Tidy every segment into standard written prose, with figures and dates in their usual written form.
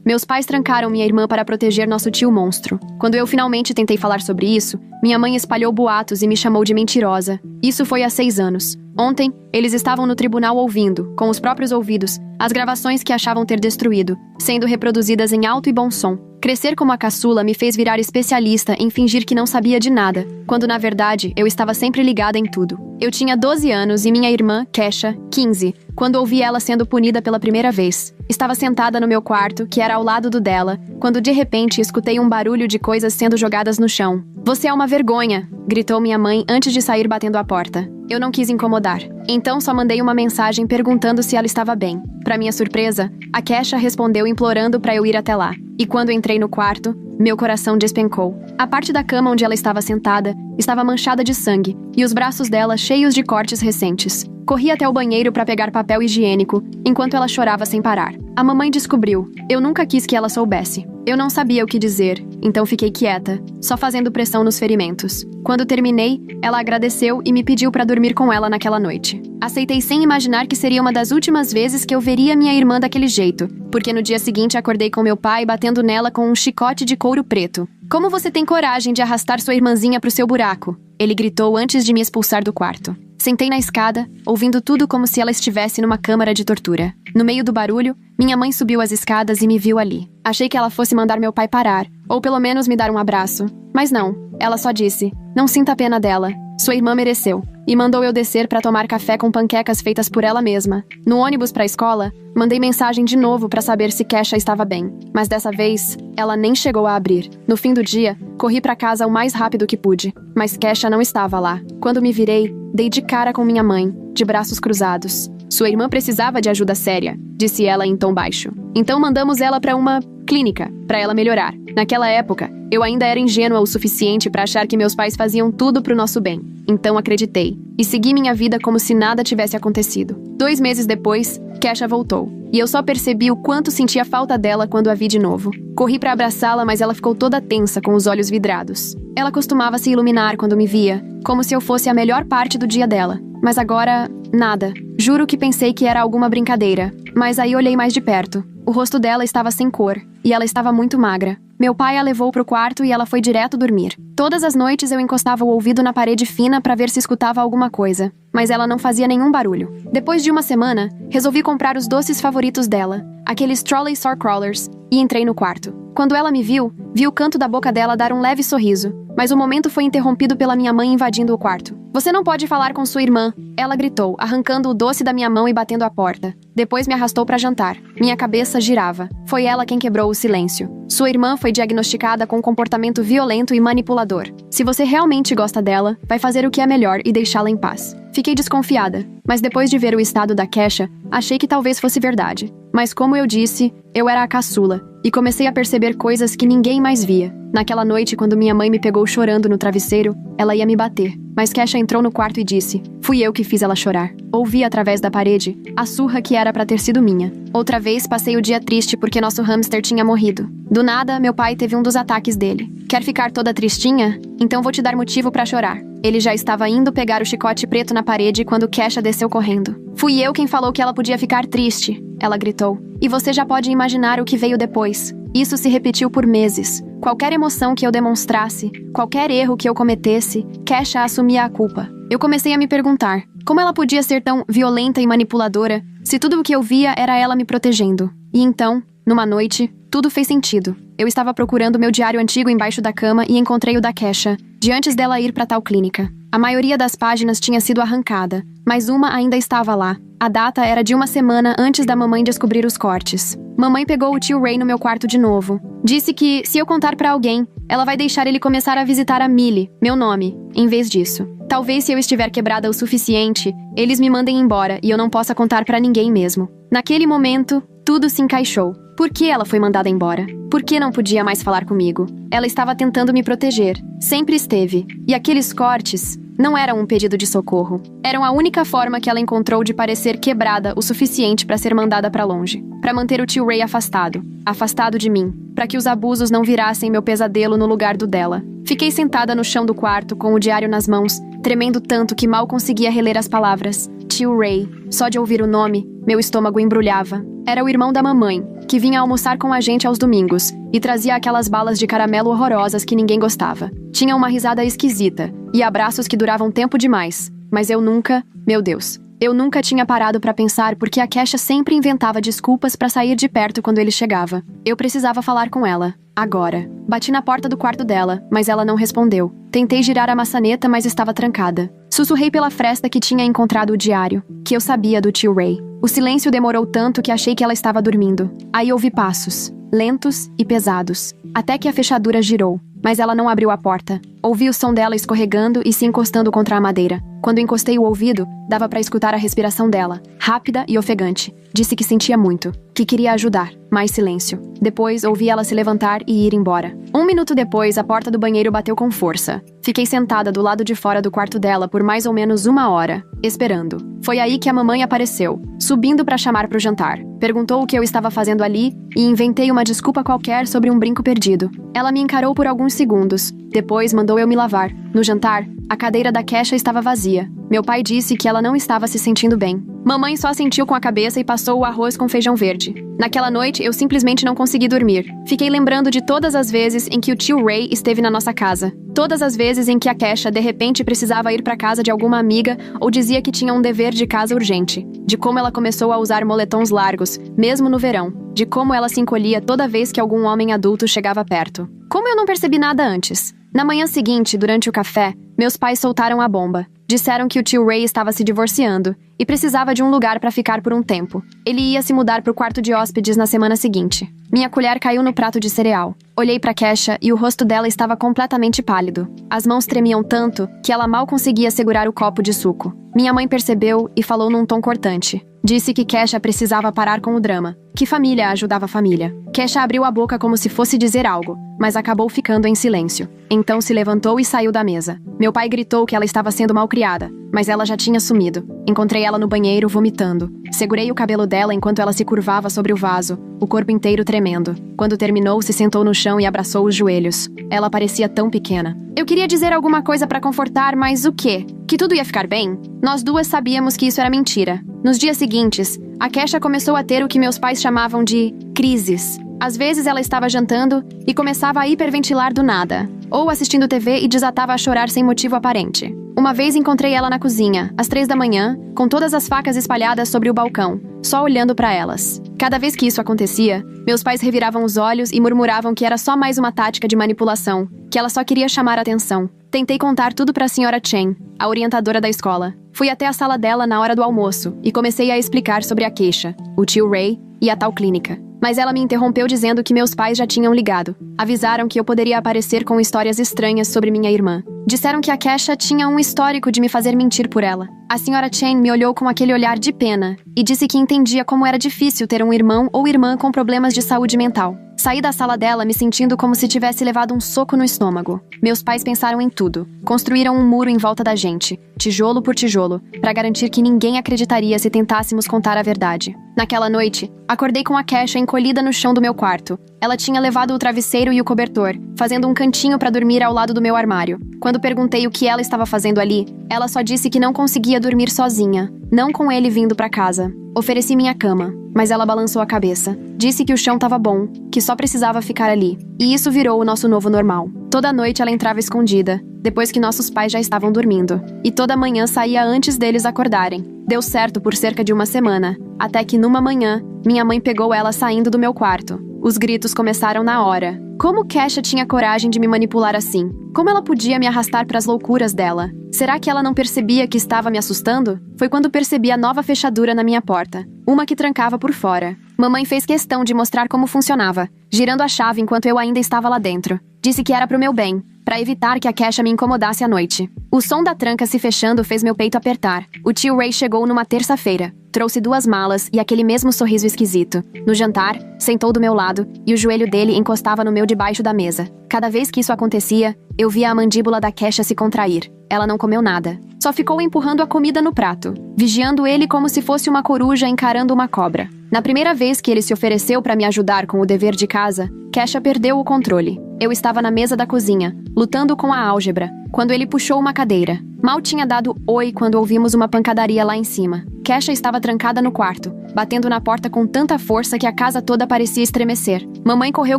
Meus pais trancaram minha irmã para proteger nosso tio monstro. Quando eu finalmente tentei falar sobre isso, minha mãe espalhou boatos e me chamou de mentirosa. Isso foi há 6 anos. Ontem, eles estavam no tribunal ouvindo, com os próprios ouvidos, as gravações que achavam ter destruído, sendo reproduzidas em alto e bom som. Crescer como a caçula me fez virar especialista em fingir que não sabia de nada, quando na verdade eu estava sempre ligada em tudo. Eu tinha 12 anos e minha irmã, Kesha, 15, quando ouvi ela sendo punida pela primeira vez. Estava sentada no meu quarto, que era ao lado do dela, quando de repente escutei um barulho de coisas sendo jogadas no chão. "Você é uma vergonha!" gritou minha mãe antes de sair batendo a porta. Eu não quis incomodar. Então só mandei uma mensagem perguntando se ela estava bem. Para minha surpresa, a Kesha respondeu implorando para eu ir até lá. E quando entrei no quarto, meu coração despencou. A parte da cama onde ela estava sentada estava manchada de sangue e os braços dela cheios de cortes recentes. Corri até o banheiro para pegar papel higiênico, enquanto ela chorava sem parar. A mamãe descobriu. Eu nunca quis que ela soubesse. Eu não sabia o que dizer, então fiquei quieta, só fazendo pressão nos ferimentos. Quando terminei, ela agradeceu e me pediu para dormir com ela naquela noite. Aceitei sem imaginar que seria uma das últimas vezes que eu veria minha irmã daquele jeito, porque no dia seguinte acordei com meu pai batendo nela com um chicote de couro preto. "Como você tem coragem de arrastar sua irmãzinha pro seu buraco?" Ele gritou antes de me expulsar do quarto. Sentei na escada, ouvindo tudo como se ela estivesse numa câmara de tortura. No meio do barulho, minha mãe subiu as escadas e me viu ali. Achei que ela fosse mandar meu pai parar, ou pelo menos me dar um abraço. Mas não, ela só disse: "Não sinta pena dela. Sua irmã mereceu." E mandou eu descer para tomar café com panquecas feitas por ela mesma. No ônibus para a escola, mandei mensagem de novo para saber se Kesha estava bem. Mas dessa vez, ela nem chegou a abrir. No fim do dia, corri para casa o mais rápido que pude. Mas Kesha não estava lá. Quando me virei, dei de cara com minha mãe, de braços cruzados. "Sua irmã precisava de ajuda séria", disse ela em tom baixo. "Então mandamos ela para uma clínica, para ela melhorar." Naquela época, eu ainda era ingênua o suficiente para achar que meus pais faziam tudo pro nosso bem. Então acreditei, e segui minha vida como se nada tivesse acontecido. 2 meses depois, Kesha voltou, e eu só percebi o quanto sentia falta dela quando a vi de novo. Corri para abraçá-la, mas ela ficou toda tensa, com os olhos vidrados. Ela costumava se iluminar quando me via, como se eu fosse a melhor parte do dia dela. Mas agora, nada. Juro que pensei que era alguma brincadeira, mas aí olhei mais de perto. O rosto dela estava sem cor, e ela estava muito magra. Meu pai a levou pro quarto e ela foi direto dormir. Todas as noites eu encostava o ouvido na parede fina para ver se escutava alguma coisa, mas ela não fazia nenhum barulho. Depois de uma semana, resolvi comprar os doces favoritos dela, aqueles Trolley Crawlers, e entrei no quarto. Quando ela me viu, vi o canto da boca dela dar um leve sorriso, mas o momento foi interrompido pela minha mãe invadindo o quarto. "Você não pode falar com sua irmã", ela gritou, arrancando o doce da minha mão e batendo a porta. Depois me arrastou para jantar. Minha cabeça girava. Foi ela quem quebrou o silêncio. "Sua irmã foi diagnosticada com um comportamento violento e manipulador. Se você realmente gosta dela, vai fazer o que é melhor e deixá-la em paz." Fiquei desconfiada, mas depois de ver o estado da Kesha, achei que talvez fosse verdade. Mas como eu disse, eu era a caçula, e comecei a perceber coisas que ninguém mais via. Naquela noite, quando minha mãe me pegou chorando no travesseiro, ela ia me bater. Mas Kesha entrou no quarto e disse: "Fui eu que fiz ela chorar." Ouvi através da parede a surra que era pra ter sido minha. Outra vez, passei o dia triste porque nosso hamster tinha morrido. Do nada, meu pai teve um dos ataques dele. "Quer ficar toda tristinha? Então vou te dar motivo pra chorar." Ele já estava indo pegar o chicote preto na parede quando Kesha desceu correndo. "Fui eu quem falou que ela podia ficar triste", ela gritou. E você já pode imaginar o que veio depois. Isso se repetiu por meses. Qualquer emoção que eu demonstrasse, qualquer erro que eu cometesse, Kesha assumia a culpa. Eu comecei a me perguntar, como ela podia ser tão violenta e manipuladora, se tudo o que eu via era ela me protegendo? E então, numa noite, tudo fez sentido. Eu estava procurando meu diário antigo embaixo da cama e encontrei o da Kesha, de antes dela ir para tal clínica. A maioria das páginas tinha sido arrancada, mas uma ainda estava lá. A data era de 1 semana antes da mamãe descobrir os cortes. Mamãe pegou o tio Ray no meu quarto de novo. Disse que, se eu contar pra alguém, ela vai deixar ele começar a visitar a Millie, meu nome, em vez disso. Talvez se eu estiver quebrada o suficiente, eles me mandem embora e eu não possa contar pra ninguém mesmo. Naquele momento, tudo se encaixou. Por que ela foi mandada embora? Por que não podia mais falar comigo? Ela estava tentando me proteger. Sempre esteve. E aqueles cortes não eram um pedido de socorro. Eram a única forma que ela encontrou de parecer quebrada o suficiente para ser mandada para longe. Para manter o tio Ray afastado. Afastado de mim. Para que os abusos não virassem meu pesadelo no lugar do dela. Fiquei sentada no chão do quarto, com o diário nas mãos, tremendo tanto que mal conseguia reler as palavras. Tio Ray. Só de ouvir o nome, meu estômago embrulhava. Era o irmão da mamãe, que vinha almoçar com a gente aos domingos e trazia aquelas balas de caramelo horrorosas que ninguém gostava. Tinha uma risada esquisita e abraços que duravam tempo demais. Mas eu nunca, meu Deus, eu nunca tinha parado pra pensar porque a Kesha sempre inventava desculpas pra sair de perto quando ele chegava. Eu precisava falar com ela. Agora. Bati na porta do quarto dela, mas ela não respondeu. Tentei girar a maçaneta, mas estava trancada. Sussurrei pela fresta que tinha encontrado o diário, que eu sabia do tio Ray. O silêncio demorou tanto que achei que ela estava dormindo. Aí ouvi passos, lentos e pesados, até que a fechadura girou. Mas ela não abriu a porta. Ouvi o som dela escorregando e se encostando contra a madeira. Quando encostei o ouvido, dava para escutar a respiração dela, rápida e ofegante. Disse que sentia muito, que queria ajudar. Mais silêncio. Depois, ouvi ela se levantar e ir embora. 1 minuto depois, a porta do banheiro bateu com força. Fiquei sentada do lado de fora do quarto dela por mais ou menos 1 hora, esperando. Foi aí que a mamãe apareceu, subindo para chamar para o jantar. Perguntou o que eu estava fazendo ali e inventei uma desculpa qualquer sobre um brinco perdido. Ela me encarou por alguns segundos. Depois, mandou eu me lavar. No jantar, a cadeira da Kesha estava vazia. Meu pai disse que ela não estava se sentindo bem. Mamãe só assentiu com a cabeça e passou o arroz com feijão verde. Naquela noite, eu simplesmente não consegui dormir. Fiquei lembrando de todas as vezes em que o tio Ray esteve na nossa casa. Todas as vezes em que a Kesha, de repente, precisava ir para casa de alguma amiga ou dizia que tinha um dever de casa urgente. De como ela começou a usar moletons largos, mesmo no verão. De como ela se encolhia toda vez que algum homem adulto chegava perto. Como eu não percebi nada antes? Na manhã seguinte, durante o café, meus pais soltaram a bomba. Disseram que o tio Ray estava se divorciando e precisava de um lugar para ficar por um tempo. Ele ia se mudar para o quarto de hóspedes na semana seguinte. Minha colher caiu no prato de cereal. Olhei para Kesha e o rosto dela estava completamente pálido. As mãos tremiam tanto que ela mal conseguia segurar o copo de suco. Minha mãe percebeu e falou num tom cortante. Disse que Kesha precisava parar com o drama. Que família ajudava a família. Kesha abriu a boca como se fosse dizer algo, mas acabou ficando em silêncio. Então se levantou e saiu da mesa. Meu pai gritou que ela estava sendo malcriada, mas ela já tinha sumido. Encontrei ela no banheiro vomitando. Segurei o cabelo dela enquanto ela se curvava sobre o vaso, o corpo inteiro tremendo. Quando terminou, se sentou no chão e abraçou os joelhos. Ela parecia tão pequena. Eu queria dizer alguma coisa para confortar, mas o quê? Que tudo ia ficar bem? Nós duas sabíamos que isso era mentira. Nos dias seguintes, a Kesha começou a ter o que meus pais chamavam de crises. Às vezes ela estava jantando e começava a hiperventilar do nada, ou assistindo TV e desatava a chorar sem motivo aparente. Uma vez encontrei ela na cozinha, às 3 da manhã, com todas as facas espalhadas sobre o balcão, só olhando para elas. Cada vez que isso acontecia, meus pais reviravam os olhos e murmuravam que era só mais uma tática de manipulação, que ela só queria chamar a atenção. Tentei contar tudo para a senhora Chen, a orientadora da escola. Fui até a sala dela na hora do almoço e comecei a explicar sobre a queixa, o tio Ray e a tal clínica. Mas ela me interrompeu dizendo que meus pais já tinham ligado. Avisaram que eu poderia aparecer com histórias estranhas sobre minha irmã. Disseram que a Kesha tinha um histórico de me fazer mentir por ela. A senhora Chen me olhou com aquele olhar de pena e disse que entendia como era difícil ter um irmão ou irmã com problemas de saúde mental. Saí da sala dela me sentindo como se tivesse levado um soco no estômago. Meus pais pensaram em tudo. Construíram um muro em volta da gente, tijolo por tijolo, para garantir que ninguém acreditaria se tentássemos contar a verdade. Naquela noite, acordei com a Kesha encolhida no chão do meu quarto. Ela tinha levado o travesseiro e o cobertor, fazendo um cantinho para dormir ao lado do meu armário. Quando perguntei o que ela estava fazendo ali, ela só disse que não conseguia dormir sozinha, não com ele vindo para casa. Ofereci minha cama, mas ela balançou a cabeça. Disse que o chão estava bom, que só precisava ficar ali. E isso virou o nosso novo normal. Toda noite ela entrava escondida, depois que nossos pais já estavam dormindo. E toda manhã saía antes deles acordarem. Deu certo por cerca de 1 semana, até que numa manhã, minha mãe pegou ela saindo do meu quarto. Os gritos começaram na hora. Como Kesha tinha coragem de me manipular assim? Como ela podia me arrastar para as loucuras dela? Será que ela não percebia que estava me assustando? Foi quando percebi a nova fechadura na minha porta. Uma que trancava por fora. Mamãe fez questão de mostrar como funcionava, girando a chave enquanto eu ainda estava lá dentro. Disse que era pro meu bem, para evitar que a Kesha me incomodasse à noite. O som da tranca se fechando fez meu peito apertar. O tio Ray chegou numa terça-feira. Trouxe 2 malas e aquele mesmo sorriso esquisito. No jantar, sentou do meu lado e o joelho dele encostava no meu debaixo da mesa. Cada vez que isso acontecia, eu via a mandíbula da Kesha se contrair. Ela não comeu nada. Só ficou empurrando a comida no prato, vigiando ele como se fosse uma coruja encarando uma cobra. Na primeira vez que ele se ofereceu para me ajudar com o dever de casa, Kesha perdeu o controle. Eu estava na mesa da cozinha, lutando com a álgebra, quando ele puxou uma cadeira. Mal tinha dado oi quando ouvimos uma pancadaria lá em cima. Kesha estava trancada no quarto, batendo na porta com tanta força que a casa toda parecia estremecer. Mamãe correu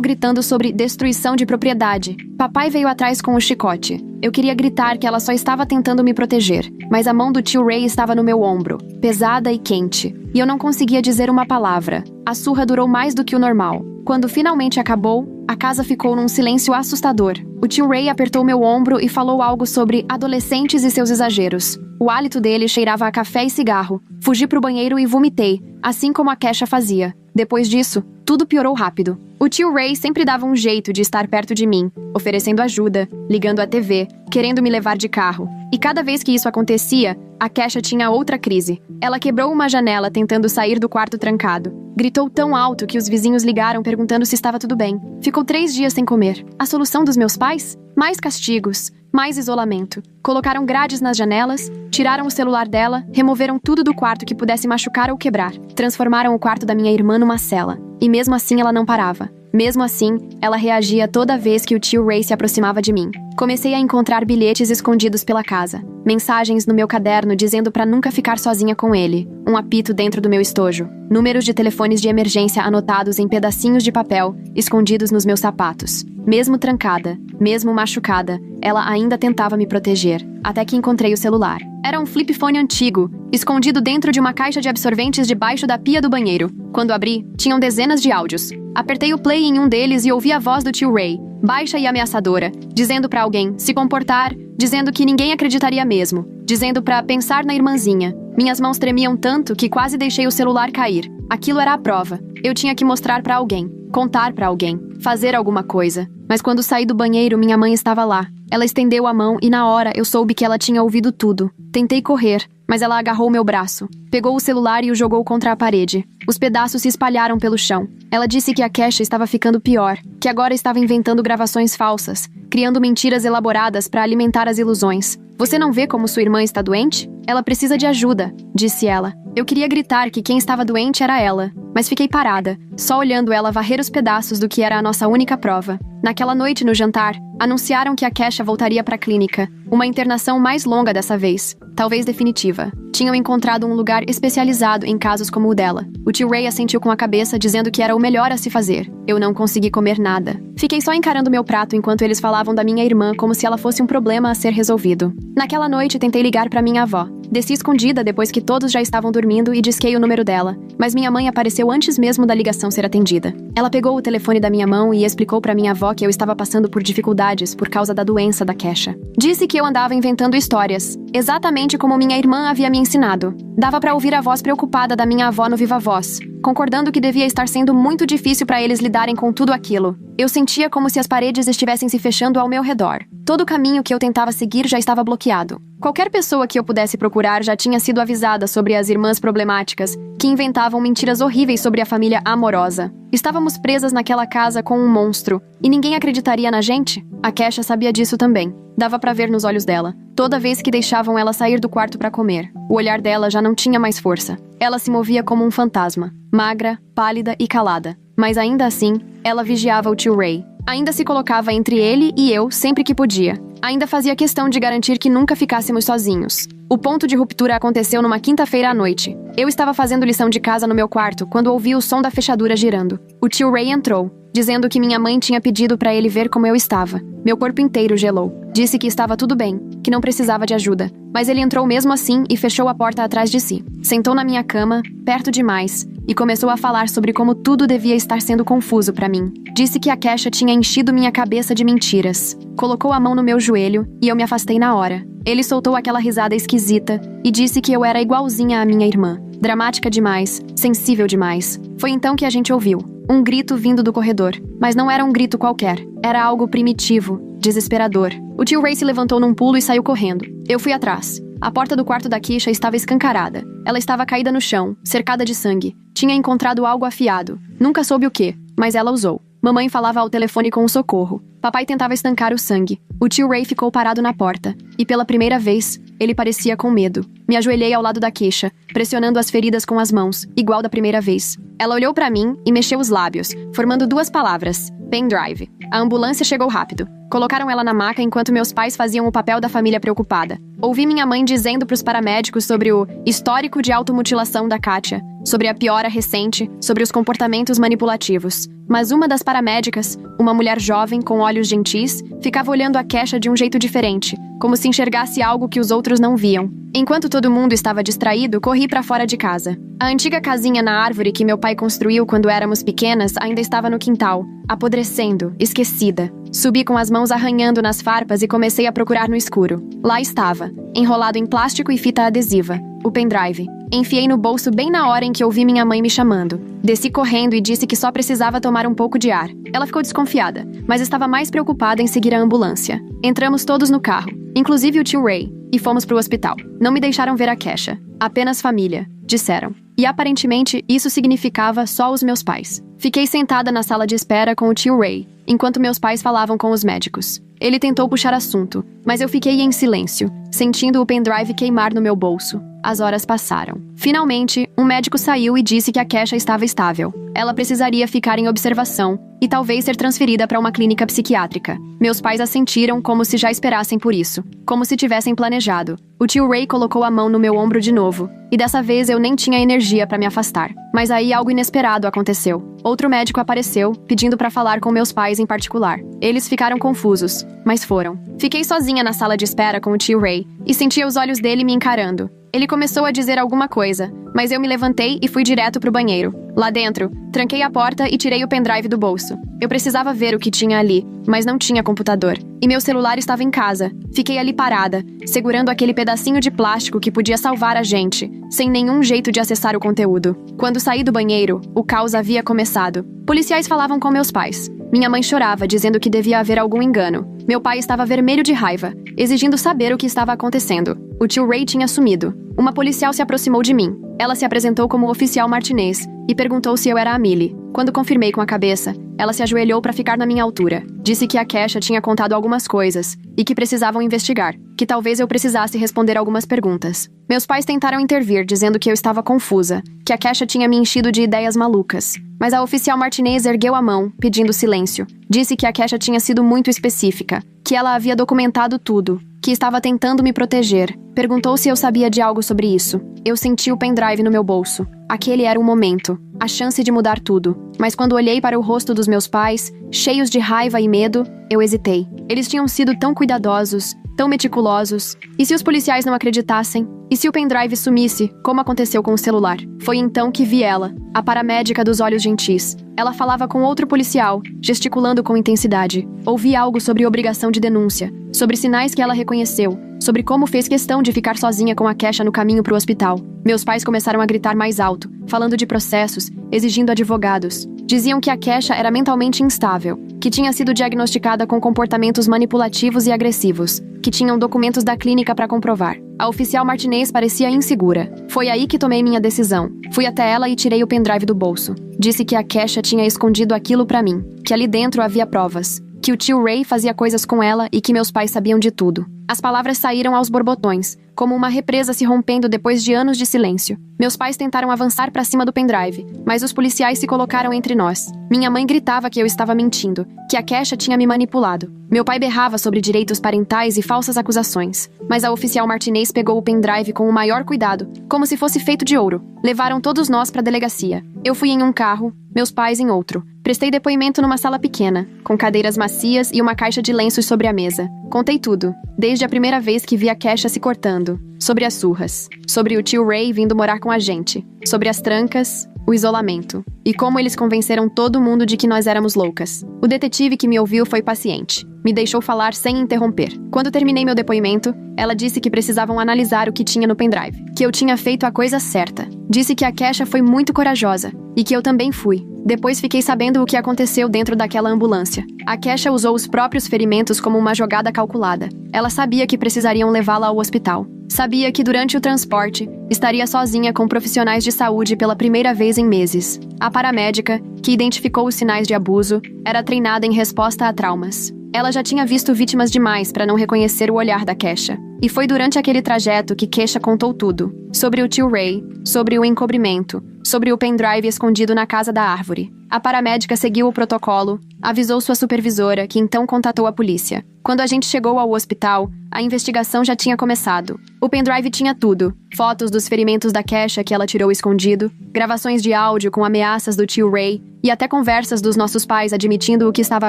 gritando sobre destruição de propriedade. Papai veio atrás com o chicote. Eu queria gritar que ela só estava tentando me proteger, mas a mão do tio Ray estava no meu ombro, pesada e quente, e eu não conseguia dizer uma palavra. A surra durou mais do que o normal. Quando finalmente acabou, a casa ficou num silêncio assustador. O tio Ray apertou meu ombro e falou algo sobre adolescentes e seus exageros. O hálito dele cheirava a café e cigarro. Fugi pro banheiro e vomitei, assim como a Kesha fazia. Depois disso, tudo piorou rápido. O tio Ray sempre dava um jeito de estar perto de mim, oferecendo ajuda, ligando a TV, querendo me levar de carro. E cada vez que isso acontecia, a Kesha tinha outra crise. Ela quebrou uma janela tentando sair do quarto trancado. Gritou tão alto que os vizinhos ligaram perguntando se estava tudo bem. Ficou 3 dias sem comer. A solução dos meus pais? Mais castigos, mais isolamento. Colocaram grades nas janelas, tiraram o celular dela, removeram tudo do quarto que pudesse machucar ou quebrar. Transformaram o quarto da minha irmã numa cela. E mesmo assim ela não parava. Mesmo assim, ela reagia toda vez que o tio Ray se aproximava de mim. Comecei a encontrar bilhetes escondidos pela casa. Mensagens no meu caderno dizendo para nunca ficar sozinha com ele. Um apito dentro do meu estojo. Números de telefones de emergência anotados em pedacinhos de papel, escondidos nos meus sapatos. Mesmo trancada, mesmo machucada, ela ainda tentava me proteger, até que encontrei o celular. Era um flip phone antigo, escondido dentro de uma caixa de absorventes debaixo da pia do banheiro. Quando abri, tinham dezenas de áudios. Apertei o play em um deles e ouvi a voz do tio Ray, baixa e ameaçadora, dizendo pra alguém se comportar, dizendo que ninguém acreditaria mesmo, dizendo pra pensar na irmãzinha. Minhas mãos tremiam tanto que quase deixei o celular cair. Aquilo era a prova. Eu tinha que mostrar pra alguém, contar pra alguém, fazer alguma coisa. Mas quando saí do banheiro, minha mãe estava lá. Ela estendeu a mão e na hora eu soube que ela tinha ouvido tudo. Tentei correr, mas ela agarrou meu braço. Pegou o celular e o jogou contra a parede. Os pedaços se espalharam pelo chão. Ela disse que a Kesha estava ficando pior, que agora estava inventando gravações falsas, criando mentiras elaboradas para alimentar as ilusões. Você não vê como sua irmã está doente? Ela precisa de ajuda, disse ela. Eu queria gritar que quem estava doente era ela, mas fiquei parada, só olhando ela varrer os pedaços do que era a nossa única prova. Naquela noite no jantar, anunciaram que a Kesha voltaria para a clínica, uma internação mais longa dessa vez, talvez definitiva. Tinham encontrado um lugar especializado em casos como o dela. O tio Ray assentiu com a cabeça, dizendo que era o melhor a se fazer. Eu não consegui comer nada. Fiquei só encarando meu prato enquanto eles falavam da minha irmã como se ela fosse um problema a ser resolvido. Naquela noite, tentei ligar para minha avó. Desci escondida depois que todos já estavam dormindo e disquei o número dela, mas minha mãe apareceu antes mesmo da ligação ser atendida. Ela pegou o telefone da minha mão e explicou para minha avó que eu estava passando por dificuldades por causa da doença da Kesha. Disse que eu andava inventando histórias, exatamente como minha irmã havia me ensinado. Dava para ouvir a voz preocupada da minha avó no viva voz, concordando que devia estar sendo muito difícil para eles lidarem com tudo aquilo. Eu sentia como se as paredes estivessem se fechando ao meu redor. Todo o caminho que eu tentava seguir já estava bloqueado. Qualquer pessoa que eu pudesse procurar já tinha sido avisada sobre as irmãs problemáticas, que inventavam mentiras horríveis sobre a família amorosa. Estávamos presas naquela casa com um monstro, e ninguém acreditaria na gente? A Kesha sabia disso também. Dava pra ver nos olhos dela, toda vez que deixavam ela sair do quarto pra comer. O olhar dela já não tinha mais força. Ela se movia como um fantasma, magra, pálida e calada. Mas ainda assim, ela vigiava o tio Ray. Ainda se colocava entre ele e eu sempre que podia. Ainda fazia questão de garantir que nunca ficássemos sozinhos. O ponto de ruptura aconteceu numa quinta-feira à noite. Eu estava fazendo lição de casa no meu quarto quando ouvi o som da fechadura girando. O tio Ray entrou, dizendo que minha mãe tinha pedido para ele ver como eu estava. Meu corpo inteiro gelou. Disse que estava tudo bem, que não precisava de ajuda. Mas ele entrou mesmo assim e fechou a porta atrás de si. Sentou na minha cama, perto demais, e começou a falar sobre como tudo devia estar sendo confuso para mim. Disse que a Kesha tinha enchido minha cabeça de mentiras. Colocou a mão no meu joelho e eu me afastei na hora. Ele soltou aquela risada esquisita e disse que eu era igualzinha à minha irmã. Dramática demais, sensível demais. Foi então que a gente ouviu um grito vindo do corredor. Mas não era um grito qualquer. Era algo primitivo, desesperador. O tio Ray se levantou num pulo e saiu correndo. Eu fui atrás. A porta do quarto da Kesha estava escancarada. Ela estava caída no chão, cercada de sangue. Tinha encontrado algo afiado. Nunca soube o que, mas ela usou. Mamãe falava ao telefone com o socorro. Papai tentava estancar o sangue. O tio Ray ficou parado na porta. E pela primeira vez, ele parecia com medo. Me ajoelhei ao lado da Kesha, pressionando as feridas com as mãos, igual da primeira vez. Ela olhou pra mim e mexeu os lábios, formando 2 palavras. Pendrive. A ambulância chegou rápido. Colocaram ela na maca enquanto meus pais faziam o papel da família preocupada. Ouvi minha mãe dizendo para os paramédicos sobre o histórico de automutilação da Kátia, sobre a piora recente, sobre os comportamentos manipulativos. Mas uma das paramédicas, uma mulher jovem com olhos gentis, ficava olhando a Kesha de um jeito diferente, como se enxergasse algo que os outros não viam. Enquanto todo mundo estava distraído, corri para fora de casa. A antiga casinha na árvore que meu pai construiu quando éramos pequenas ainda estava no quintal, apodrecendo, esquecida. Subi com as mãos arranhando nas farpas e comecei a procurar no escuro. Lá estava, enrolado em plástico e fita adesiva, o pendrive. Enfiei no bolso bem na hora em que ouvi minha mãe me chamando. Desci correndo e disse que só precisava tomar um pouco de ar. Ela ficou desconfiada, mas estava mais preocupada em seguir a ambulância. Entramos todos no carro, inclusive o tio Ray, e fomos para o hospital. Não me deixaram ver a Kesha. Apenas família, disseram. E aparentemente isso significava só os meus pais. Fiquei sentada na sala de espera com o tio Ray, enquanto meus pais falavam com os médicos. Ele tentou puxar assunto, mas eu fiquei em silêncio, sentindo o pendrive queimar no meu bolso. As horas passaram. Finalmente, um médico saiu e disse que a Kesha estava estável. Ela precisaria ficar em observação e talvez ser transferida para uma clínica psiquiátrica. Meus pais assentiram como se já esperassem por isso, como se tivessem planejado. O tio Ray colocou a mão no meu ombro de novo, e dessa vez eu nem tinha energia para me afastar. Mas aí algo inesperado aconteceu. Outro médico apareceu, pedindo para falar com meus pais em particular. Eles ficaram confusos, mas foram. Fiquei sozinha na sala de espera com o tio Ray, e sentia os olhos dele me encarando. Ele começou a dizer alguma coisa, mas eu me levantei e fui direto pro banheiro. Lá dentro, tranquei a porta e tirei o pendrive do bolso. Eu precisava ver o que tinha ali, mas não tinha computador. E meu celular estava em casa. Fiquei ali parada, segurando aquele pedacinho de plástico que podia salvar a gente, sem nenhum jeito de acessar o conteúdo. Quando saí do banheiro, o caos havia começado. Policiais falavam com meus pais. Minha mãe chorava, dizendo que devia haver algum engano. Meu pai estava vermelho de raiva, exigindo saber o que estava acontecendo. O tio Ray tinha sumido. Uma policial se aproximou de mim. Ela se apresentou como oficial Martinez e perguntou se eu era a Millie. Quando confirmei com a cabeça, ela se ajoelhou para ficar na minha altura. Disse que a Kesha tinha contado algumas coisas e que precisavam investigar, que talvez eu precisasse responder algumas perguntas. Meus pais tentaram intervir, dizendo que eu estava confusa, que a Kesha tinha me enchido de ideias malucas. Mas a oficial Martinez ergueu a mão, pedindo silêncio. Disse que a Kesha tinha sido muito específica, que ela havia documentado tudo, que estava tentando me proteger. Perguntou se eu sabia de algo sobre isso. Eu senti o pendrive no meu bolso. Aquele era o momento, a chance de mudar tudo. Mas quando olhei para o rosto dos meus pais, cheios de raiva e medo, eu hesitei. Eles tinham sido tão cuidadosos, tão meticulosos. E se os policiais não acreditassem? E se o pendrive sumisse, como aconteceu com o celular? Foi então que vi ela, a paramédica dos olhos gentis. Ela falava com outro policial, gesticulando com intensidade. Ouvi algo sobre obrigação de denúncia, sobre sinais que ela reconheceu, sobre como fez questão de ficar sozinha com a Kesha no caminho para o hospital. Meus pais começaram a gritar mais alto, falando de processos, exigindo advogados. Diziam que a Kesha era mentalmente instável, que tinha sido diagnosticada com comportamentos manipulativos e agressivos, que tinham documentos da clínica para comprovar. A oficial Martinez parecia insegura. Foi aí que tomei minha decisão. Fui até ela e tirei o pendrive do bolso. Disse que a Kesha tinha escondido aquilo para mim, que ali dentro havia provas, que o tio Ray fazia coisas com ela e que meus pais sabiam de tudo. As palavras saíram aos borbotões, como uma represa se rompendo depois de anos de silêncio. Meus pais tentaram avançar para cima do pendrive, mas os policiais se colocaram entre nós. Minha mãe gritava que eu estava mentindo, que a Kesha tinha me manipulado. Meu pai berrava sobre direitos parentais e falsas acusações, mas a oficial Martinez pegou o pendrive com o maior cuidado, como se fosse feito de ouro. Levaram todos nós para a delegacia. Eu fui em um carro, meus pais em outro. Prestei depoimento numa sala pequena, com cadeiras macias e uma caixa de lenços sobre a mesa. Contei tudo, desde a primeira vez que vi a Kesha se cortando, sobre as surras, sobre o tio Ray vindo morar com a gente, sobre as trancas, o isolamento, e como eles convenceram todo mundo de que nós éramos loucas. O detetive que me ouviu foi paciente. Me deixou falar sem interromper. Quando terminei meu depoimento, ela disse que precisavam analisar o que tinha no pendrive, que eu tinha feito a coisa certa. Disse que a Kesha foi muito corajosa, e que eu também fui. Depois fiquei sabendo o que aconteceu dentro daquela ambulância. A Kesha usou os próprios ferimentos como uma jogada calculada. Ela sabia que precisariam levá-la ao hospital. Sabia que durante o transporte, estaria sozinha com profissionais de saúde pela primeira vez em meses. A paramédica, que identificou os sinais de abuso, era treinada em resposta a traumas. Ela já tinha visto vítimas demais para não reconhecer o olhar da Kesha. E foi durante aquele trajeto que Kesha contou tudo. Sobre o tio Ray, sobre o encobrimento, sobre o pendrive escondido na casa da árvore. A paramédica seguiu o protocolo, avisou sua supervisora, que então contatou a polícia. Quando a gente chegou ao hospital, a investigação já tinha começado. O pendrive tinha tudo. Fotos dos ferimentos da Kesha que ela tirou escondido, gravações de áudio com ameaças do tio Ray e até conversas dos nossos pais admitindo o que estava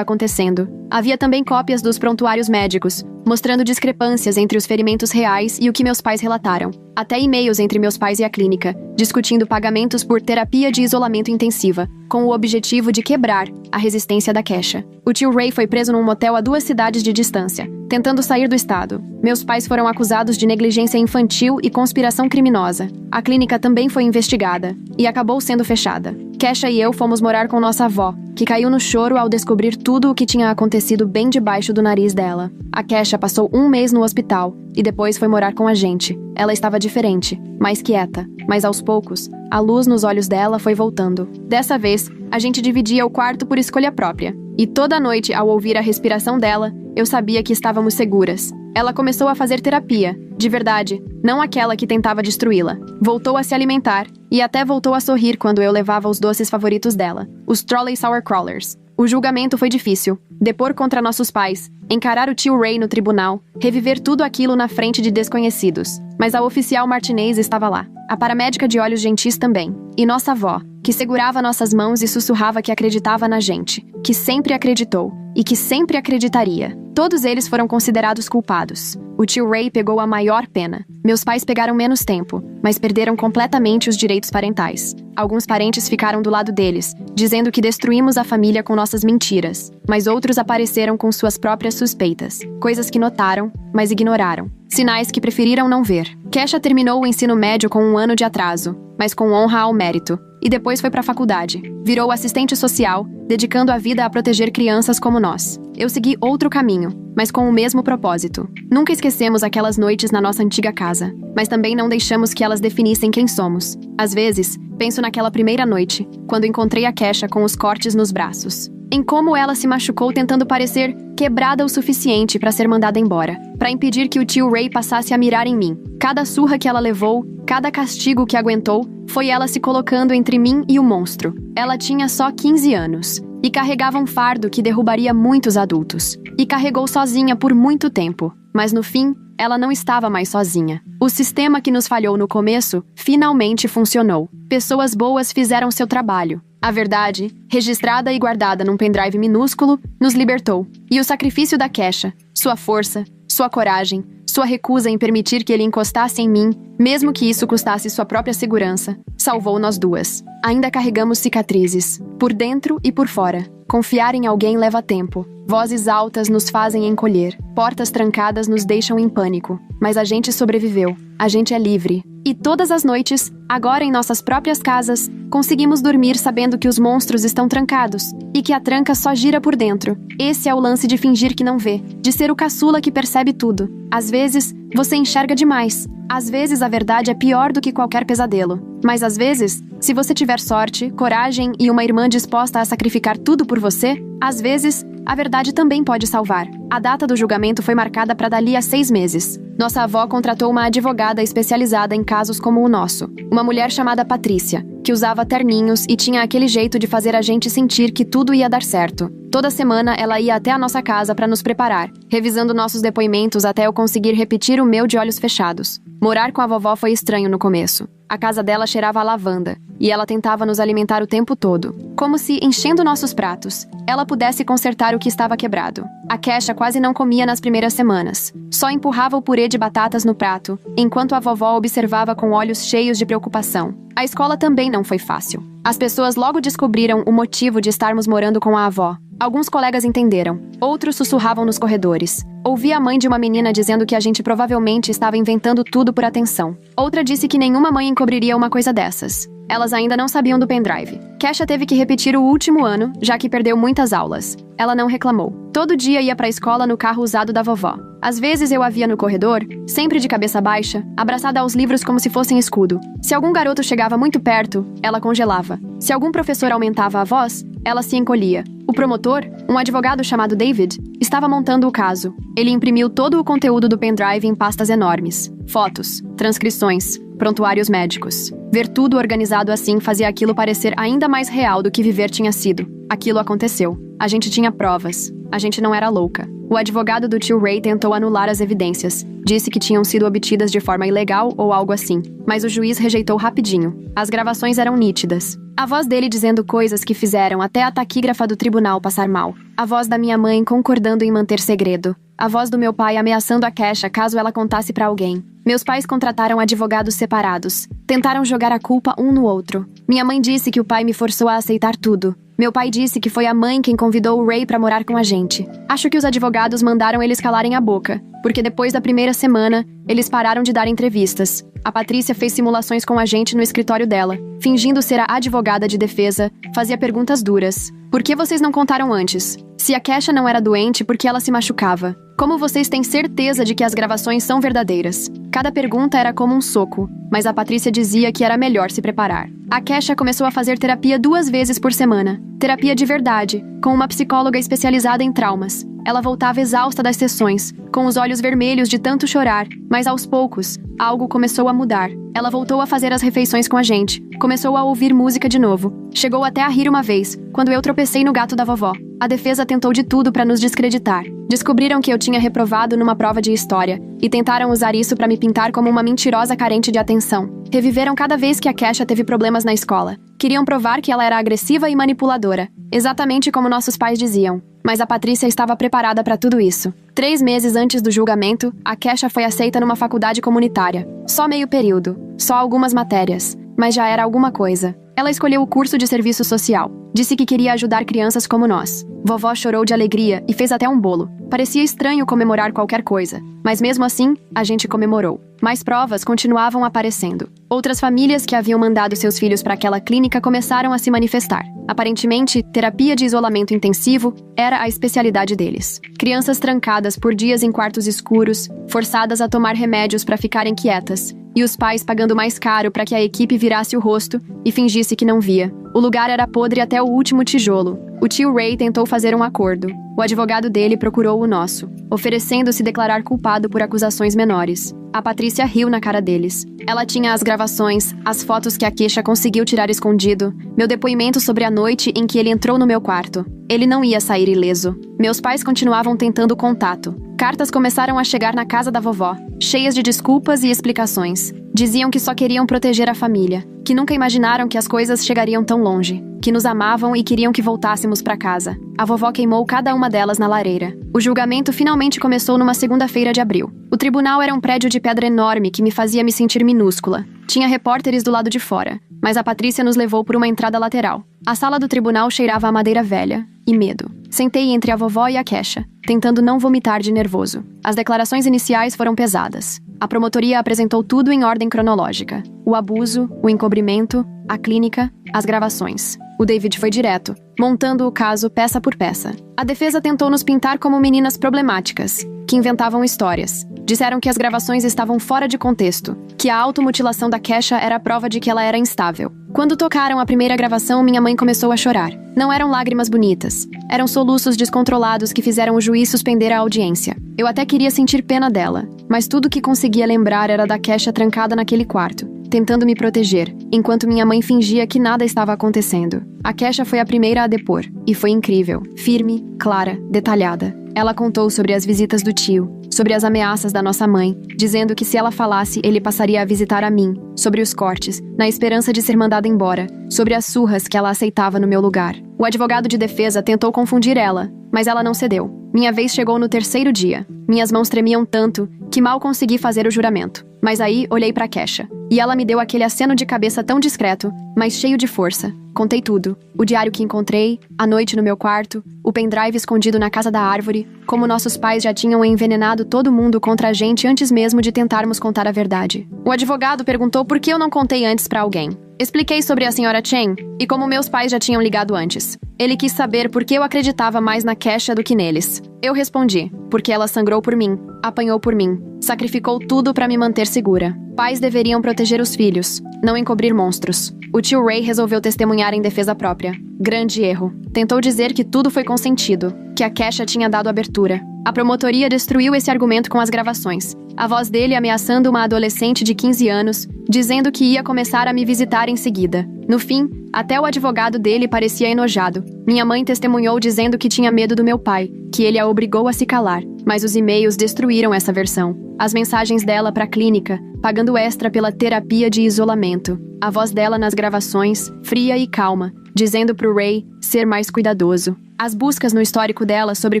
acontecendo. Havia também cópias dos prontuários médicos, mostrando discrepâncias entre os ferimentos reais e o que meus pais relataram. Até e-mails entre meus pais e a clínica, discutindo pagamentos por terapia de isolamento intensiva, com o objetivo de quebrar a resistência da Kesha. O tio Ray foi preso num motel a 2 cidades de distância, tentando sair do estado. Meus pais foram acusados de negligência infantil e conspiração criminosa. A clínica também foi investigada e acabou sendo fechada. Kesha e eu fomos morar com nossa avó, que caiu no choro ao descobrir tudo o que tinha acontecido bem debaixo do nariz dela. A Kesha passou 1 mês no hospital e depois foi morar com a gente. Ela estava diferente, mais quieta, mas aos poucos, a luz nos olhos dela foi voltando. Dessa vez, a gente dividia o quarto por escolha própria. E toda noite, ao ouvir a respiração dela, eu sabia que estávamos seguras. Ela começou a fazer terapia, de verdade, não aquela que tentava destruí-la. Voltou a se alimentar e até voltou a sorrir quando eu levava os doces favoritos dela, os Trolley Sour Crawlers. O julgamento foi difícil. Depor contra nossos pais, encarar o tio Ray no tribunal, reviver tudo aquilo na frente de desconhecidos. Mas a oficial Martinez estava lá. A paramédica de olhos gentis também. E nossa avó, que segurava nossas mãos e sussurrava que acreditava na gente, que sempre acreditou e que sempre acreditaria. Todos eles foram considerados culpados. O tio Ray pegou a maior pena. Meus pais pegaram menos tempo, mas perderam completamente os direitos parentais. Alguns parentes ficaram do lado deles, dizendo que destruímos a família com nossas mentiras. Mas outros apareceram com suas próprias suspeitas. Coisas que notaram, mas ignoraram. Sinais que preferiram não ver. Kesha terminou o ensino médio com 1 ano de atraso, mas com honra ao mérito. E depois foi para a faculdade. Virou assistente social, dedicando a vida a proteger crianças como nós. Eu segui outro caminho, mas com o mesmo propósito. Nunca esquecemos aquelas noites na nossa antiga casa, mas também não deixamos que elas definissem quem somos. Às vezes, penso naquela primeira noite, quando encontrei a Kesha com os cortes nos braços. Em como ela se machucou tentando parecer quebrada o suficiente para ser mandada embora, para impedir que o tio Ray passasse a mirar em mim. Cada surra que ela levou, cada castigo que aguentou, foi ela se colocando entre mim e o monstro. Ela tinha só 15 anos e carregava um fardo que derrubaria muitos adultos. E carregou sozinha por muito tempo. Mas no fim, ela não estava mais sozinha. O sistema que nos falhou no começo finalmente funcionou. Pessoas boas fizeram seu trabalho. A verdade, registrada e guardada num pendrive minúsculo, nos libertou. E o sacrifício da Kesha, sua força, sua coragem, sua recusa em permitir que ele encostasse em mim, mesmo que isso custasse sua própria segurança, salvou nós duas. Ainda carregamos cicatrizes, por dentro e por fora. Confiar em alguém leva tempo. Vozes altas nos fazem encolher. Portas trancadas nos deixam em pânico. Mas a gente sobreviveu. A gente é livre. E todas as noites, agora em nossas próprias casas, conseguimos dormir sabendo que os monstros estão trancados e que a tranca só gira por dentro. Esse é o lance de fingir que não vê, de ser o caçula que percebe tudo. Às vezes, você enxerga demais. Às vezes, a verdade é pior do que qualquer pesadelo. Mas às vezes, se você tiver sorte, coragem e uma irmã disposta a sacrificar tudo por você, às vezes, a verdade também pode salvar. A data do julgamento foi marcada para dali a 6 meses. Nossa avó contratou uma advogada especializada em casos como o nosso. Uma mulher chamada Patrícia, que usava terninhos e tinha aquele jeito de fazer a gente sentir que tudo ia dar certo. Toda semana ela ia até a nossa casa para nos preparar, revisando nossos depoimentos até eu conseguir repetir o meu de olhos fechados. Morar com a vovó foi estranho no começo. A casa dela cheirava a lavanda, e ela tentava nos alimentar o tempo todo, como se, enchendo nossos pratos, ela pudesse consertar o que estava quebrado. A Kesha quase não comia nas primeiras semanas. Só empurrava o purê de batatas no prato, enquanto a vovó observava com olhos cheios de preocupação. A escola também não foi fácil. As pessoas logo descobriram o motivo de estarmos morando com a avó. Alguns colegas entenderam, outros sussurravam nos corredores. Ouvi a mãe de uma menina dizendo que a gente provavelmente estava inventando tudo por atenção. Outra disse que nenhuma mãe encobriria uma coisa dessas. Elas ainda não sabiam do pendrive. Kesha teve que repetir o último ano, já que perdeu muitas aulas. Ela não reclamou. Todo dia ia para a escola no carro usado da vovó. Às vezes eu a via no corredor, sempre de cabeça baixa, abraçada aos livros como se fossem escudo. Se algum garoto chegava muito perto, ela congelava. Se algum professor aumentava a voz, Ela se encolhia. O promotor, um advogado chamado David, estava montando o caso. Ele imprimiu todo o conteúdo do pendrive em pastas enormes. Fotos, transcrições, prontuários médicos. Ver tudo organizado assim fazia aquilo parecer ainda mais real do que viver tinha sido. Aquilo aconteceu. A gente tinha provas. A gente não era louca. O advogado do tio Ray tentou anular as evidências. Disse que tinham sido obtidas de forma ilegal ou algo assim. Mas o juiz rejeitou rapidinho. As gravações eram nítidas. A voz dele dizendo coisas que fizeram até a taquígrafa do tribunal passar mal. A voz da minha mãe concordando em manter segredo. A voz do meu pai ameaçando a Kesha caso ela contasse pra alguém. Meus pais contrataram advogados separados. Tentaram jogar a culpa um no outro. Minha mãe disse que o pai me forçou a aceitar tudo. Meu pai disse que foi a mãe quem convidou o Ray pra morar com a gente. Acho que os advogados mandaram eles calarem a boca, porque depois da primeira semana, eles pararam de dar entrevistas. A Patrícia fez simulações com a gente no escritório dela, fingindo ser a advogada de defesa, fazia perguntas duras. Por que vocês não contaram antes? Se a Kesha não era doente, por que ela se machucava? Como vocês têm certeza de que as gravações são verdadeiras? Cada pergunta era como um soco, mas a Patrícia dizia que era melhor se preparar. A Kesha começou a fazer terapia 2 vezes por semana. Terapia de verdade, com uma psicóloga especializada em traumas. Ela voltava exausta das sessões, com os olhos vermelhos de tanto chorar, mas aos poucos, algo começou a mudar. Ela voltou a fazer as refeições com a gente, começou a ouvir música de novo. Chegou até a rir uma vez, quando eu tropecei no gato da vovó. A defesa tentou de tudo para nos descreditar. Descobriram que eu tinha reprovado numa prova de história, e tentaram usar isso para me pintar como uma mentirosa carente de atenção. Reviveram cada vez que a Kesha teve problemas na escola. Queriam provar que ela era agressiva e manipuladora, exatamente como nossos pais diziam. Mas a Patrícia estava preparada para tudo isso. 3 meses antes do julgamento, a Kesha foi aceita numa faculdade comunitária. Só meio período, só algumas matérias, mas já era alguma coisa. Ela escolheu o curso de serviço social. Disse que queria ajudar crianças como nós. Vovó chorou de alegria e fez até um bolo. Parecia estranho comemorar qualquer coisa, mas mesmo assim, a gente comemorou. Mais provas continuavam aparecendo. Outras famílias que haviam mandado seus filhos para aquela clínica começaram a se manifestar. Aparentemente, terapia de isolamento intensivo era a especialidade deles. Crianças trancadas por dias em quartos escuros, forçadas a tomar remédios para ficarem quietas, e os pais pagando mais caro para que a equipe virasse o rosto e fingisse que não via. O lugar era podre até o último tijolo. O tio Ray tentou fazer um acordo. O advogado dele procurou o nosso, oferecendo-se declarar culpado por acusações menores. A Patrícia riu na cara deles. Ela tinha as gravações, as fotos que a Kesha conseguiu tirar escondido, meu depoimento sobre a noite em que ele entrou no meu quarto. Ele não ia sair ileso. Meus pais continuavam tentando contato. Cartas começaram a chegar na casa da vovó, cheias de desculpas e explicações. Diziam que só queriam proteger a família, que nunca imaginaram que as coisas chegariam tão longe, que nos amavam e queriam que voltássemos para casa. A vovó queimou cada uma delas na lareira. O julgamento finalmente começou numa segunda-feira de abril. O tribunal era um prédio de pedra enorme que me fazia me sentir minúscula. Tinha repórteres do lado de fora, mas a Patrícia nos levou por uma entrada lateral. A sala do tribunal cheirava a madeira velha e medo. Sentei entre a vovó e a Kesha, tentando não vomitar de nervoso. As declarações iniciais foram pesadas. A promotoria apresentou tudo em ordem cronológica. O abuso, o encobrimento, a clínica, as gravações. O David foi direto, montando o caso peça por peça. A defesa tentou nos pintar como meninas problemáticas, que inventavam histórias. Disseram que as gravações estavam fora de contexto, que a automutilação da Kesha era prova de que ela era instável. Quando tocaram a primeira gravação, minha mãe começou a chorar. Não eram lágrimas bonitas. Eram soluços descontrolados que fizeram o juiz suspender a audiência. Eu até queria sentir pena dela, mas tudo que conseguia lembrar era da Kesha trancada naquele quarto, tentando me proteger, enquanto minha mãe fingia que nada estava acontecendo. A Kesha foi a primeira a depor, e foi incrível, firme, clara, detalhada. Ela contou sobre as visitas do tio, sobre as ameaças da nossa mãe, dizendo que se ela falasse, ele passaria a visitar a mim, sobre os cortes, na esperança de ser mandada embora, sobre as surras que ela aceitava no meu lugar. O advogado de defesa tentou confundir ela, mas ela não cedeu. Minha vez chegou no 3º dia. Minhas mãos tremiam tanto que mal consegui fazer o juramento. Mas aí olhei para Kesha, e ela me deu aquele aceno de cabeça tão discreto, mas cheio de força. Contei tudo. O diário que encontrei, a noite no meu quarto, o pendrive escondido na casa da árvore, como nossos pais já tinham envenenado todo mundo contra a gente antes mesmo de tentarmos contar a verdade. O advogado perguntou por que eu não contei antes para alguém. Expliquei sobre a senhora Chen e como meus pais já tinham ligado antes. Ele quis saber por que eu acreditava mais na Kesha do que neles. Eu respondi, porque ela sangrou por mim, apanhou por mim, Sacrificou tudo para me manter segura. Pais deveriam proteger os filhos, não encobrir monstros. O tio Ray resolveu testemunhar em defesa própria. Grande erro. Tentou dizer que tudo foi consentido, que a Kesha tinha dado abertura. A promotoria destruiu esse argumento com as gravações. A voz dele ameaçando uma adolescente de 15 anos, dizendo que ia começar a me visitar em seguida. No fim, até o advogado dele parecia enojado. Minha mãe testemunhou dizendo que tinha medo do meu pai, que ele a obrigou a se calar. Mas os e-mails destruíram essa versão. As mensagens dela para a clínica, pagando extra pela terapia de isolamento. A voz dela nas gravações, fria e calma, dizendo pro Ray ser mais cuidadoso. As buscas no histórico dela sobre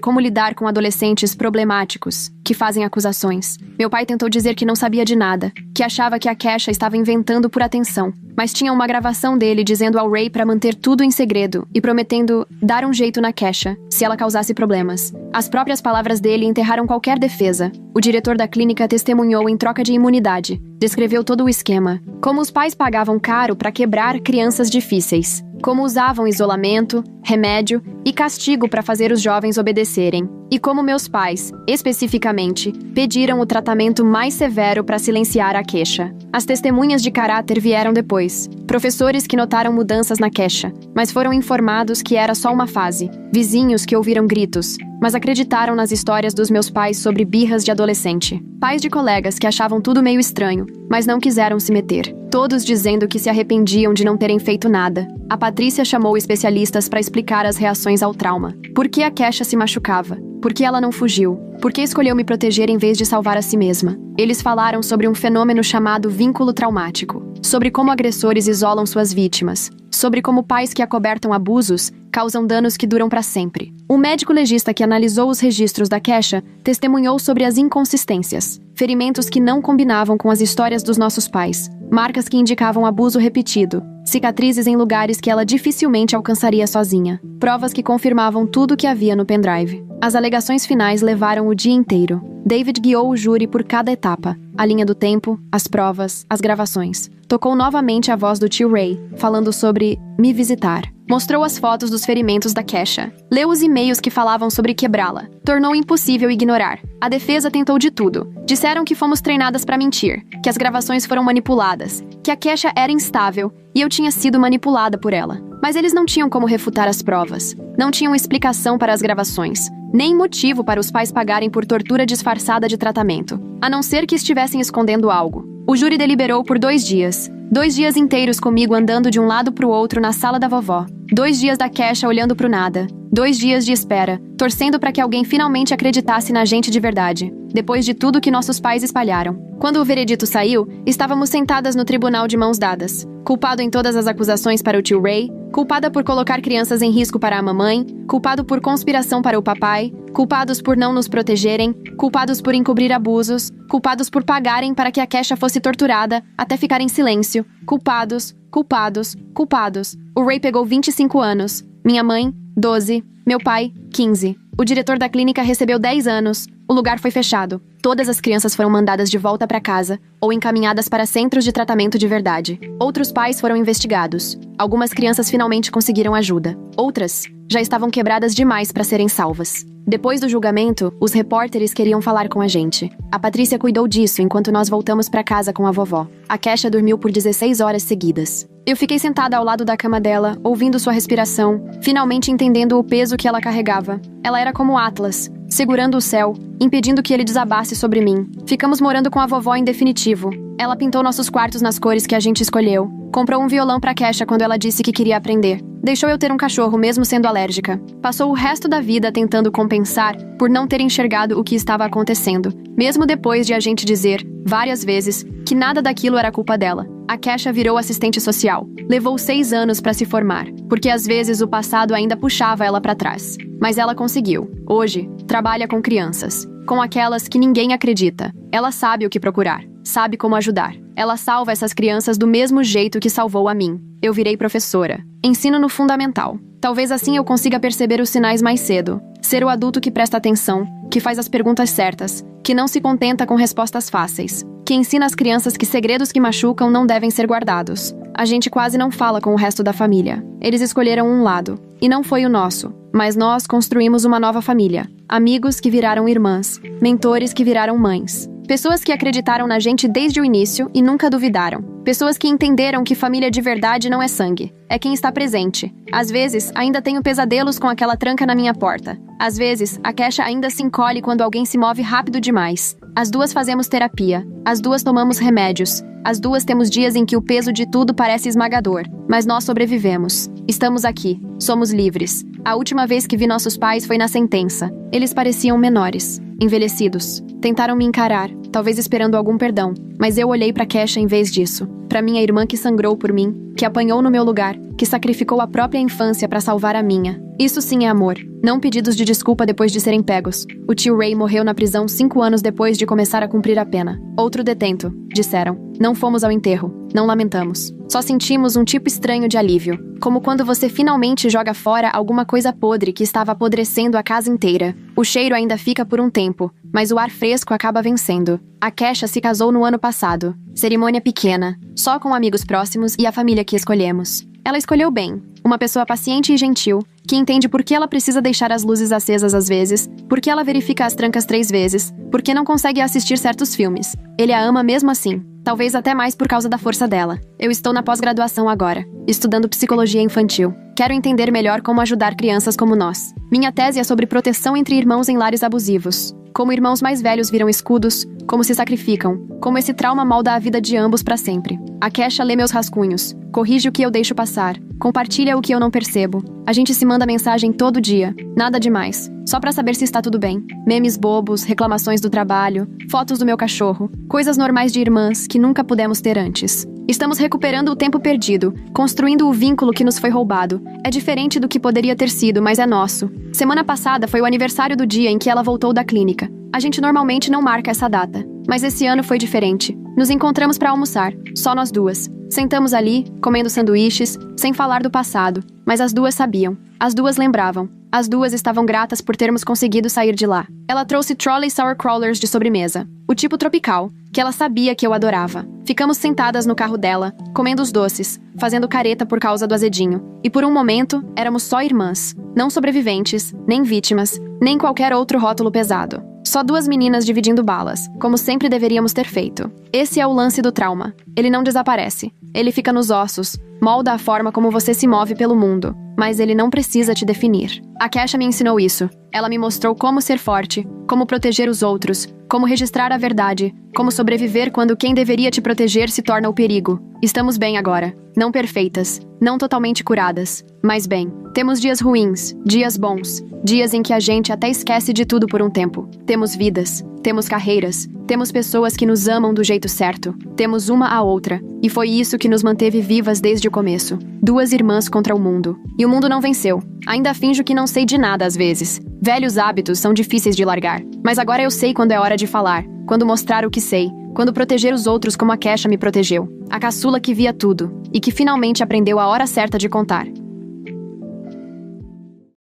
como lidar com adolescentes problemáticos, que fazem acusações. Meu pai tentou dizer que não sabia de nada, que achava que a Kesha estava inventando por atenção. Mas tinha uma gravação dele dizendo ao Ray para manter tudo em segredo e prometendo dar um jeito na Kesha, se ela causasse problemas. As próprias palavras dele enterraram qualquer defesa. O diretor da clínica testemunhou em troca de imunidade. Descreveu todo o esquema. Como os pais pagavam caro para quebrar crianças difíceis. Como usavam isolamento, remédio e castigo para fazer os jovens obedecerem. E como meus pais, especificamente, pediram o tratamento mais severo para silenciar a Kesha. As testemunhas de caráter vieram depois. Professores que notaram mudanças na Kesha, mas foram informados que era só uma fase. Vizinhos que ouviram gritos, mas acreditaram nas histórias dos meus pais sobre birras de adolescente. Pais de colegas que achavam tudo meio estranho, mas não quiseram se meter. Todos dizendo que se arrependiam de não terem feito nada. A Patrícia chamou especialistas para explicar as reações ao trauma. Por que a Kesha se machucava? Por que ela não fugiu? Por que escolheu me proteger em vez de salvar a si mesma? Eles falaram sobre um fenômeno chamado vínculo traumático. Sobre como agressores isolam suas vítimas. Sobre como pais que acobertam abusos causam danos que duram para sempre. O médico legista que analisou os registros da Kesha testemunhou sobre as inconsistências. Ferimentos que não combinavam com as histórias dos nossos pais. Marcas que indicavam abuso repetido. Cicatrizes em lugares que ela dificilmente alcançaria sozinha. Provas que confirmavam tudo o que havia no pendrive. As alegações finais levaram o dia inteiro. David guiou o júri por cada etapa. A linha do tempo, as provas, as gravações. Tocou novamente a voz do tio Ray, falando sobre me visitar. Mostrou as fotos dos ferimentos da Kesha. Leu os e-mails que falavam sobre quebrá-la. Tornou impossível ignorar. A defesa tentou de tudo. Disseram que fomos treinadas para mentir, que as gravações foram manipuladas, que a Kesha era instável e eu tinha sido manipulada por ela. Mas eles não tinham como refutar as provas. Não tinham explicação para as gravações. Nem motivo para os pais pagarem por tortura disfarçada de tratamento. A não ser que estivessem escondendo algo. O júri deliberou por 2 dias. 2 dias inteiros comigo andando de um lado pro outro na sala da vovó. 2 dias da Kesha olhando pro nada. 2 dias de espera, torcendo para que alguém finalmente acreditasse na gente de verdade. Depois de tudo que nossos pais espalharam. Quando o veredito saiu, estávamos sentadas no tribunal de mãos dadas. Culpado em todas as acusações para o tio Ray, culpada por colocar crianças em risco para a mamãe, culpado por conspiração para o papai, culpados por não nos protegerem, culpados por encobrir abusos, culpados por pagarem para que a Kesha fosse torturada até ficar em silêncio, culpados, culpados, culpados. O Ray pegou 25 anos, minha mãe, 12, meu pai, 15. O diretor da clínica recebeu 10 anos. O lugar foi fechado. Todas as crianças foram mandadas de volta para casa ou encaminhadas para centros de tratamento de verdade. Outros pais foram investigados. Algumas crianças finalmente conseguiram ajuda. Outras já estavam quebradas demais para serem salvas. Depois do julgamento, os repórteres queriam falar com a gente. A Patrícia cuidou disso enquanto nós voltamos para casa com a vovó. A Kesha dormiu por 16 horas seguidas. Eu fiquei sentada ao lado da cama dela, ouvindo sua respiração, finalmente entendendo o peso que ela carregava. Ela era como Atlas, segurando o céu, impedindo que ele desabasse sobre mim. Ficamos morando com a vovó em definitivo. Ela pintou nossos quartos nas cores que a gente escolheu. Comprou um violão pra Kesha quando ela disse que queria aprender. Deixou eu ter um cachorro mesmo sendo alérgica. Passou o resto da vida tentando compensar por não ter enxergado o que estava acontecendo. Mesmo depois de a gente dizer, várias vezes, que nada daquilo era culpa dela. A Kesha virou assistente social. Levou 6 anos pra se formar, porque às vezes o passado ainda puxava ela pra trás. Mas ela conseguiu. Hoje, trabalha com crianças. Com aquelas que ninguém acredita. Ela sabe o que procurar. Sabe como ajudar. Ela salva essas crianças do mesmo jeito que salvou a mim. Eu virei professora. Ensino no fundamental. Talvez assim eu consiga perceber os sinais mais cedo. Ser o adulto que presta atenção, que faz as perguntas certas, que não se contenta com respostas fáceis, que ensina às crianças que segredos que machucam não devem ser guardados. A gente quase não fala com o resto da família. Eles escolheram um lado. E não foi o nosso. Mas nós construímos uma nova família. Amigos que viraram irmãs. Mentores que viraram mães. Pessoas que acreditaram na gente desde o início e nunca duvidaram. Pessoas que entenderam que família de verdade não é sangue, é quem está presente. Às vezes, ainda tenho pesadelos com aquela tranca na minha porta. Às vezes, a Kesha ainda se encolhe quando alguém se move rápido demais. As duas fazemos terapia. As duas tomamos remédios. As duas temos dias em que o peso de tudo parece esmagador. Mas nós sobrevivemos. Estamos aqui. Somos livres. A última vez que vi nossos pais foi na sentença. Eles pareciam menores, envelhecidos. Tentaram me encarar, talvez esperando algum perdão. Mas eu olhei para Kesha em vez disso. Para minha irmã que sangrou por mim, que apanhou no meu lugar, que sacrificou a própria infância para salvar a minha. Isso sim é amor. Não pedidos de desculpa depois de serem pegos. O tio Ray morreu na prisão 5 anos depois de começar a cumprir a pena. Outro detento, disseram. Não fomos ao enterro. Não lamentamos. Só sentimos um tipo estranho de alívio. Como quando você finalmente joga fora alguma coisa podre que estava apodrecendo a casa inteira. O cheiro ainda fica por um tempo, mas o ar fresco acaba vencendo. A Kesha se casou no ano passado. Cerimônia pequena, só com amigos próximos e a família que escolhemos. Ela escolheu bem. Uma pessoa paciente e gentil, que entende por que ela precisa deixar as luzes acesas às vezes, por que ela verifica as trancas 3 vezes, por que não consegue assistir certos filmes. Ele a ama mesmo assim. Talvez até mais por causa da força dela. Eu estou na pós-graduação agora, estudando psicologia infantil. Quero entender melhor como ajudar crianças como nós. Minha tese é sobre proteção entre irmãos em lares abusivos. Como irmãos mais velhos viram escudos, como se sacrificam, como esse trauma molda a vida de ambos para sempre. A Kesha lê meus rascunhos, corrige o que eu deixo passar, compartilha o que eu não percebo. A gente se manda mensagem todo dia, nada demais, só pra saber se está tudo bem. Memes bobos, reclamações do trabalho, fotos do meu cachorro, coisas normais de irmãs que nunca pudemos ter antes. Estamos recuperando o tempo perdido, construindo o vínculo que nos foi roubado. É diferente do que poderia ter sido, mas é nosso. Semana passada foi o aniversário do dia em que ela voltou da clínica. A gente normalmente não marca essa data, mas esse ano foi diferente. Nos encontramos para almoçar, só nós duas. Sentamos ali, comendo sanduíches, sem falar do passado, mas as duas sabiam. As duas lembravam. As duas estavam gratas por termos conseguido sair de lá. Ela trouxe trolley sour crawlers de sobremesa, o tipo tropical, que ela sabia que eu adorava. Ficamos sentadas no carro dela, comendo os doces, fazendo careta por causa do azedinho. E por um momento, éramos só irmãs, não sobreviventes, nem vítimas, nem qualquer outro rótulo pesado. Só duas meninas dividindo balas, como sempre deveríamos ter feito. Esse é o lance do trauma. Ele não desaparece. Ele fica nos ossos, molda a forma como você se move pelo mundo. Mas ele não precisa te definir. A Kesha me ensinou isso. Ela me mostrou como ser forte, como proteger os outros, como registrar a verdade, como sobreviver quando quem deveria te proteger se torna o perigo. Estamos bem agora. Não perfeitas, não totalmente curadas, mas bem. Temos dias ruins, dias bons, dias em que a gente até esquece de tudo por um tempo. Temos vidas, temos carreiras, temos pessoas que nos amam do jeito certo, temos uma a outra, e foi isso que nos manteve vivas desde o começo. Duas irmãs contra o mundo. E o mundo não venceu. Ainda finjo que não sei de nada às vezes. Velhos hábitos são difíceis de largar, mas agora eu sei quando é hora de falar, quando mostrar o que sei, quando proteger os outros como a Kesha me protegeu. A caçula que via tudo, e que finalmente aprendeu a hora certa de contar.